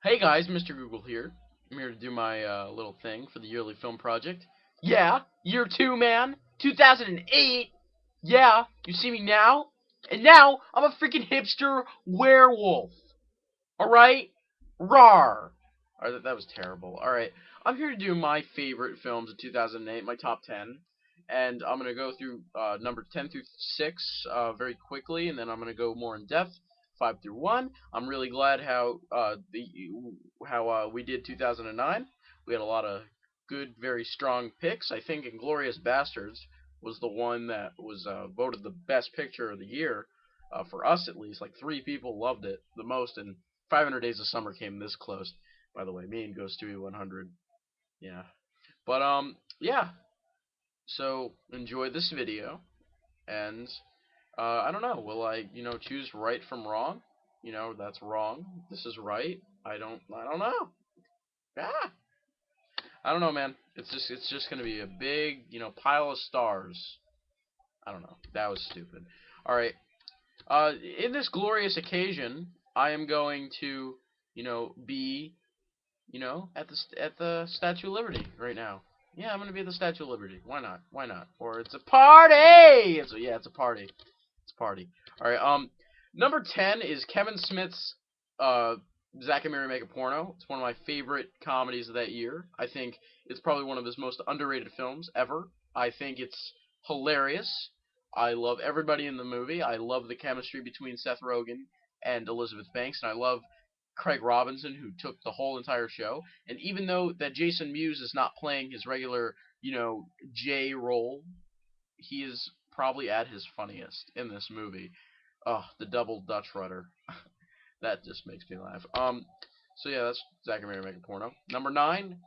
Hey guys, Mr. Google here. I'm here to do my little thing for the yearly film project. Yeah, year two, man. 2008. Yeah, you see me now? And now I'm a freaking hipster werewolf. Alright? Rawr. Alright, that was terrible. Alright, I'm here to do my favorite films of 2008, my top 10. And I'm going to go through number 10 through 6 very quickly, and then I'm going to go more in depth, 5 through 1. I'm really glad how we did 2009. We had a lot of good, very strong picks. I think Inglorious Bastards was the one that was voted the best picture of the year, for us at least. Like 3 people loved it the most, and 500 Days of Summer came this close. By the way, me and Ghost 100. Yeah. But yeah. So enjoy this video, and I don't know. Will I, choose right from wrong? That's wrong. This is right. I don't know. Ah, I don't know, man. It's just gonna be a big, pile of stars. I don't know. That was stupid. All right. In this glorious occasion, I am going to, be at the Statue of Liberty right now. Yeah, I'm gonna be at the Statue of Liberty. Why not? Why not? Or it's a party. It's a party. It's a party. All right. Number 10 is Kevin Smith's uh Zack and Miri Make a Porno. It's one of my favorite comedies of that year. I think it's probably one of his most underrated films ever. I think it's hilarious. I love everybody in the movie. I love the chemistry between Seth Rogen and Elizabeth Banks, and I love Craig Robinson, who took the whole entire show. And even though that Jason Mewes is not playing his regular, J role, he is probably at his funniest in this movie. Oh, the double Dutch rudder. That just makes me laugh. So yeah, that's Zack and Miri Make a Porno. Number 9,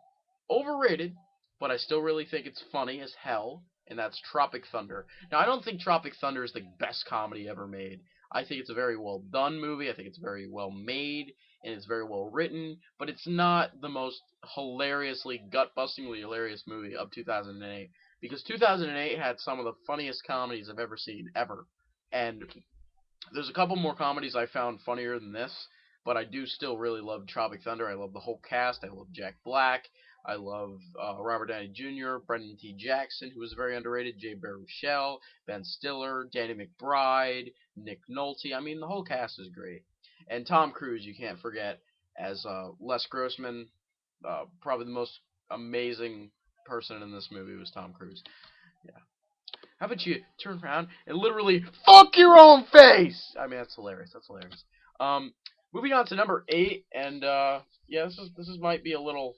overrated, but I still really think it's funny as hell, and that's Tropic Thunder. Now, I don't think Tropic Thunder is the best comedy ever made. I think it's a very well done movie. I think it's very well made, and it's very well written, but it's not the most hilariously, gut-bustingly hilarious movie of 2008, because 2008 had some of the funniest comedies I've ever seen, ever. And there's a couple more comedies I found funnier than this, but I do still really love Tropic Thunder. I love the whole cast. I love Jack Black. I love Robert Downey Jr., Brendan T. Jackson, who was very underrated, Jay Baruchel, Ben Stiller, Danny McBride, Nick Nolte. I mean, the whole cast is great. And Tom Cruise, you can't forget, as Les Grossman. Probably the most amazing person in this movie was Tom Cruise. Yeah. How about you turn around and literally fuck your own face? I mean, that's hilarious. That's hilarious. Um, Moving on to number 8, and yeah, this is might be a little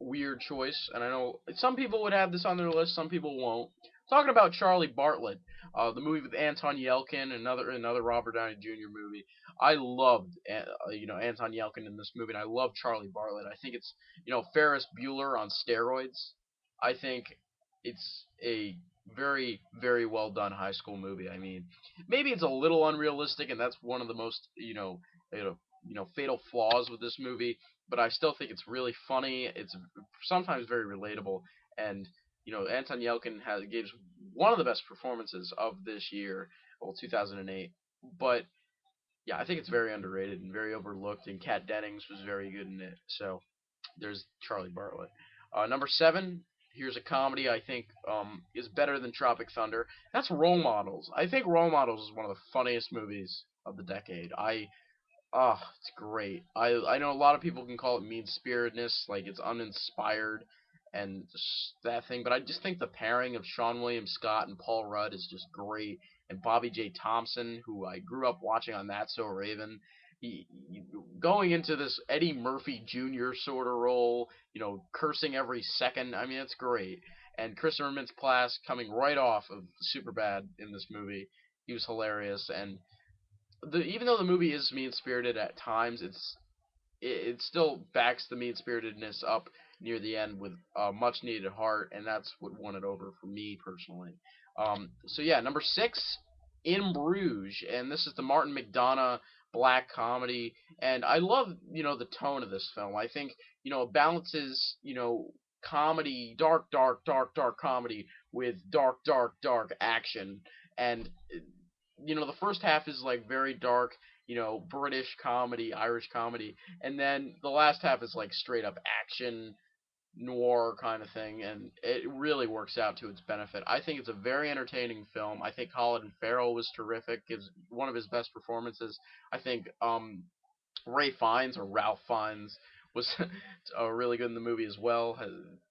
weird choice, and I know some people would have this on their list, some people won't. Talking about Charlie Bartlett, the movie with Anton Yelchin, another Robert Downey Jr. movie. I loved Anton Yelchin in this movie, and I love Charlie Bartlett. I think it's Ferris Bueller on steroids. I think it's a very very well done high school movie. I mean, maybe it's a little unrealistic, and that's one of the most fatal flaws with this movie, but I still think it's really funny. It's sometimes very relatable, and Anton Yelchin gives one of the best performances of this year, well, 2008. But yeah, I think it's very underrated and very overlooked. And Kat Dennings was very good in it. So there's Charlie Bartlett. Number 7. Here's a comedy I think is better than Tropic Thunder. That's Role Models. I think Role Models is one of the funniest movies of the decade. It's great. I know a lot of people can call it mean spiritedness, like it's uninspired and that thing, but I just think the pairing of Sean William Scott and Paul Rudd is just great. And Bobby J. Thompson, who I grew up watching on That's So Raven, going into this Eddie Murphy Jr. sort of role, cursing every second. I mean, it's great. And Christopher Mintz-Plasse coming right off of Superbad in this movie, he was hilarious. And even though the movie is mean spirited at times, it still backs the mean spiritedness up near the end with a much needed heart, and that's what won it over for me personally. So yeah, number 6, In Bruges, and this is the Martin McDonagh black comedy, and I love the tone of this film. I think it balances comedy, dark comedy with dark action, and the first half is like very dark, British comedy, Irish comedy, and then the last half is like straight up action noir kind of thing, and it really works out to its benefit. I think it's a very entertaining film. I think Colin Farrell was terrific, gives one of his best performances. I think Ray Fiennes or Ralph Fiennes was really good in the movie as well.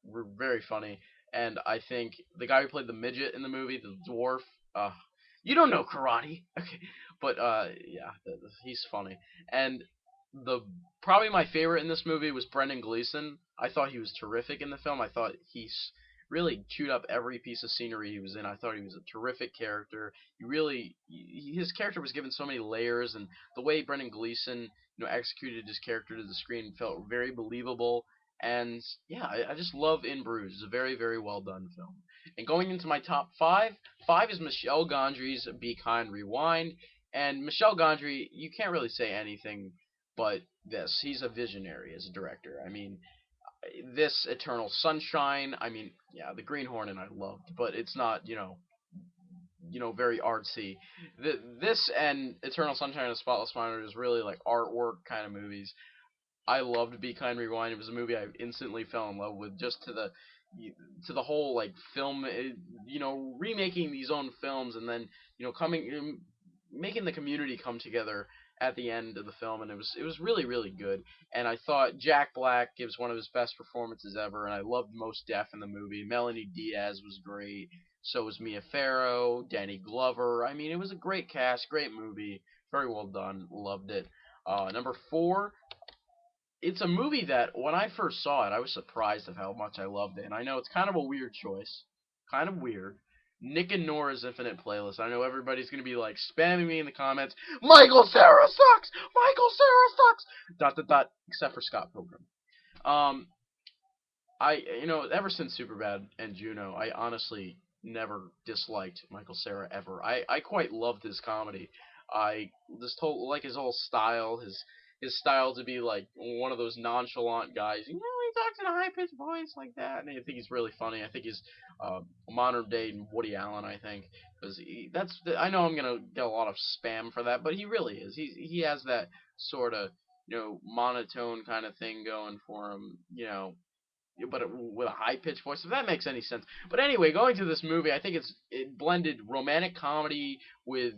Were very funny, and I think the guy who played the midget in the movie, the dwarf, uh, you don't know karate, okay, but yeah, he's funny. And the probably my favorite in this movie was Brendan Gleeson. I thought he was terrific in the film. I thought really chewed up every piece of scenery he was in. I thought he was a terrific character. His character was given so many layers, and the way Brendan Gleeson executed his character to the screen felt very believable. And yeah, I just love In Bruges. It's a very, very well done film. And going into my top five, five is Michel Gondry's Be Kind, Rewind. And Michel Gondry, you can't really say anything but this. He's a visionary as a director. I mean, this Eternal Sunshine. I mean, yeah, the Green Hornet I loved, but it's not very artsy. This and Eternal Sunshine of the Spotless Mind is really like artwork kind of movies. I loved Be Kind Rewind. It was a movie I instantly fell in love with, just to the whole like film, remaking these own films, and then coming making the community come together at the end of the film, and it was really, really good. And I thought Jack Black gives one of his best performances ever, and I loved Mos Def in the movie. Melanie Diaz was great. So was Mia Farrow, Danny Glover. I mean, it was a great cast, great movie, very well done. Loved it. Number four, it's a movie that when I first saw it, I was surprised at how much I loved it. And I know it's kind of a weird choice, kind of weird. Nick and Nora's Infinite Playlist. I know everybody's gonna be like spamming me in the comments. Michael Cera sucks. Michael Cera sucks. Dot dot dot. Except for Scott Pilgrim. Um, ever since Superbad and Juno, I honestly never disliked Michael Cera ever. I quite loved his comedy. I just like his whole style, his style to be like one of those nonchalant guys. He talks in a high pitched voice like that, and I think he's really funny. I think he's modern day Woody Allen. I think because I know I'm gonna get a lot of spam for that, but he really is. He has that sort of monotone kind of thing going for him. But with a high pitched voice, if that makes any sense. But anyway, going to this movie, I think it blended romantic comedy with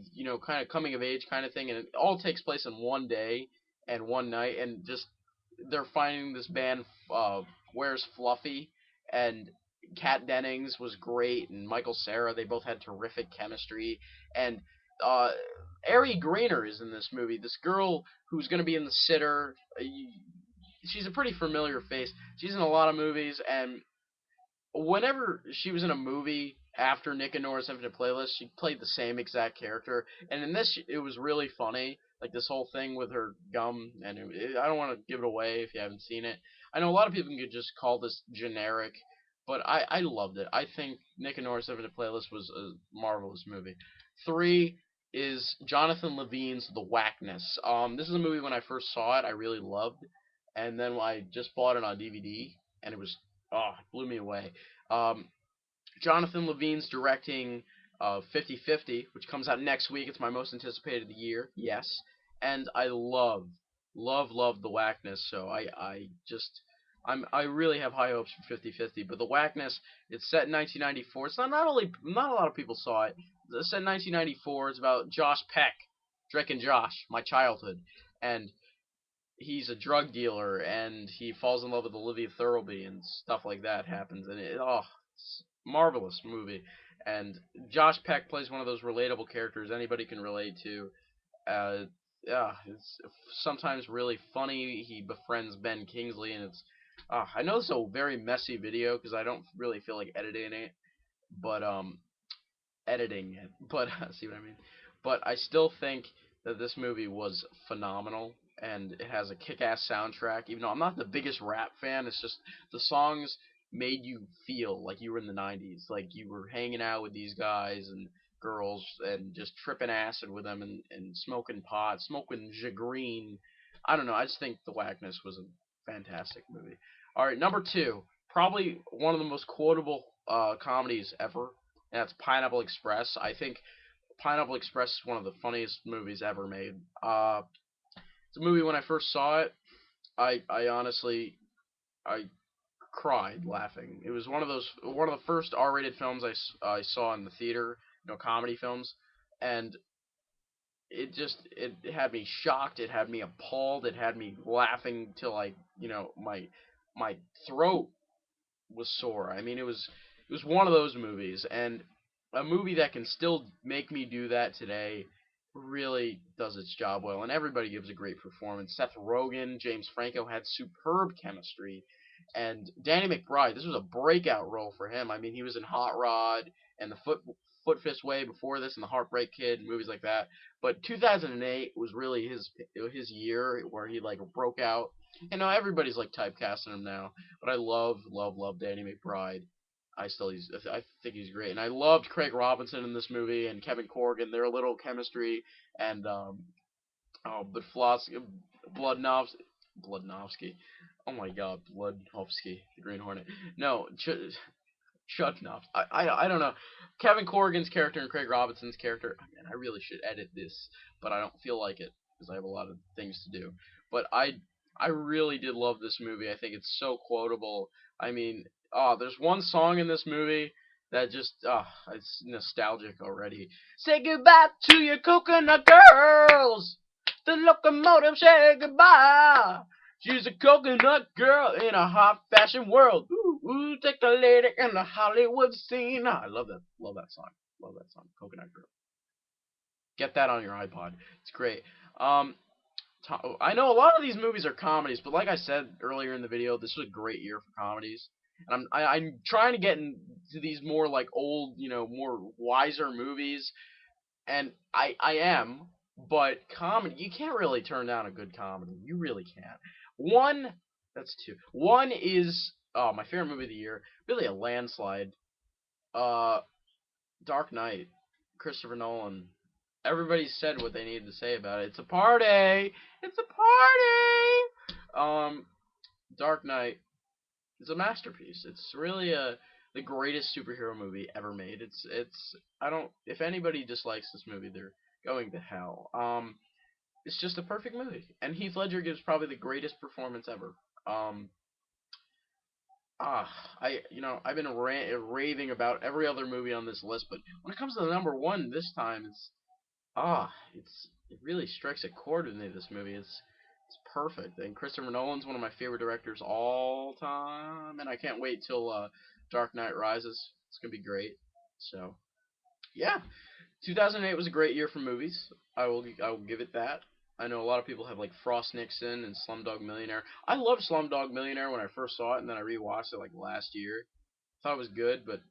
kind of coming of age kind of thing, and it all takes place in one day and one night, and just they're finding this band, Where's Fluffy, and Kat Dennings was great, and Michael Cera, they both had terrific chemistry, and uh, Ari Greener is in this movie. This girl who's going to be in The Sitter. She's a pretty familiar face. She's in a lot of movies, and whenever she was in a movie after Nick and Nora's Infinite Playlist, she played the same exact character. And in this, it was really funny, like this whole thing with her gum. And I don't want to give it away if you haven't seen it. I know a lot of people could just call this generic, but I loved it. I think Nick and Nora's Infinite Playlist was a marvelous movie. Three is Jonathan Levine's The Whackness. This is a movie when I first saw it, I really loved, and then I just bought it on DVD, and it blew me away. Um, Jonathan Levine's directing 50/50, which comes out next week. It's my most anticipated of the year, yes. And I love, love, love The Whackness. So I really have high hopes for 50/50. But The Whackness, it's set in 1994. It's not a lot of people saw it. It's set in 1994. It's about Josh Peck, Drake and Josh, my childhood, and he's a drug dealer and he falls in love with Olivia Thirlby and stuff like that happens, and it's a marvelous movie. And Josh Peck plays one of those relatable characters anybody can relate to. Yeah, it's sometimes really funny. He befriends Ben Kingsley, and I know it's a very messy video because I don't really feel like but editing it, but see what I mean. But I still think that this movie was phenomenal, and it has a kick-ass soundtrack. Even though I'm not the biggest rap fan, it's just the songs made you feel like you were in the '90s, like you were hanging out with these guys and girls and just tripping acid with them and smoking pot, smoking Jagreen. I don't know. I just think The Whackness was a fantastic movie. All right, number two, probably one of the most quotable comedies ever. And that's Pineapple Express. I think Pineapple Express is one of the funniest movies ever made. It's a movie when I first saw it, I honestly I cried laughing. It was one of the first R-rated films I saw in the theater, comedy films, and it had me shocked, it had me appalled, it had me laughing till my throat was sore. I mean, it was one of those movies, and a movie that can still make me do that today really does its job well, and everybody gives a great performance. Seth Rogen, James Franco had superb chemistry, and Danny McBride, this was a breakout role for him. I mean, he was in Hot Rod and the Foot Fist Way before this, and the Heartbreak Kid, and movies like that. But 2008 was really his year where he like broke out. You know, everybody's like typecasting him now, but I love Danny McBride. I think he's great, and I loved Craig Robinson in this movie and Kevin Corrigan. Their little chemistry, and but Bloodnovsky. Oh my God, Bloodnovsky, the Green Hornet. No, Chudnov. I don't know. Kevin Corrigan's character and Craig Robinson's character. Man, I really should edit this, but I don't feel like it because I have a lot of things to do. But I really did love this movie. I think it's so quotable. I mean, there's one song in this movie that just it's nostalgic already. Say goodbye to your coconut girls. The locomotive said goodbye. She's a coconut girl in a hot fashion world. Ooh, ooh, take a lady in the Hollywood scene. I love that. Love that song. Love that song. Coconut Girl. Get that on your iPod. It's great. Um, I know a lot of these movies are comedies, but like I said earlier in the video, this was a great year for comedies. And I'm trying to get into these more like old, more wiser movies, and I am, but comedy, you can't really turn down a good comedy. You really can't. One, that's two. One is my favorite movie of the year, really a landslide. Uh, Dark Knight, Christopher Nolan. Everybody said what they needed to say about it. It's a party. It's a party. Dark Knight is a masterpiece. It's really the greatest superhero movie ever made. It's I don't if anybody dislikes this movie, they're going to hell. It's just a perfect movie, and Heath Ledger gives probably the greatest performance ever. Um, I've been raving about every other movie on this list, but when it comes to the number one this time, it really strikes a chord with me. This movie, it's perfect, and Christopher Nolan's one of my favorite directors all time, and I can't wait till Dark Knight Rises. It's gonna be great. So yeah, 2008 was a great year for movies. I will give it that. I know a lot of people have like Frost Nixon and Slumdog Millionaire. I loved Slumdog Millionaire when I first saw it, and then I rewatched it like last year. Thought it was good, but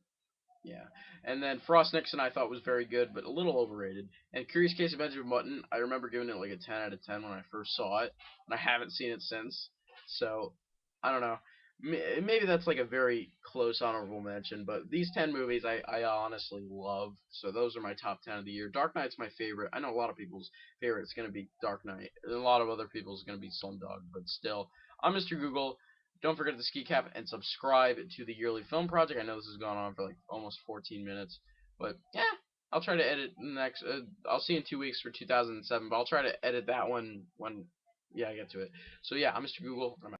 yeah. And then Frost Nixon I thought was very good, but a little overrated. And Curious Case of Benjamin Button, I remember giving it like a 10 out of 10 when I first saw it, and I haven't seen it since. So, I don't know. Maybe that's like a very close honorable mention, but these 10 movies I honestly love. So those are my top 10 of the year. Dark Knight's my favorite. I know a lot of people's favorite is going to be Dark Knight, and a lot of other people's going to be Slumdog, but still, I'm Mr. Google. Don't forget to ski cap and subscribe to the Yearly Film Project. I know this has gone on for like almost 14 minutes, but yeah, I'll try to edit next. I'll see you in 2 weeks for 2007, but I'll try to edit that one when I get to it. So yeah, I'm Mr. Google. I'm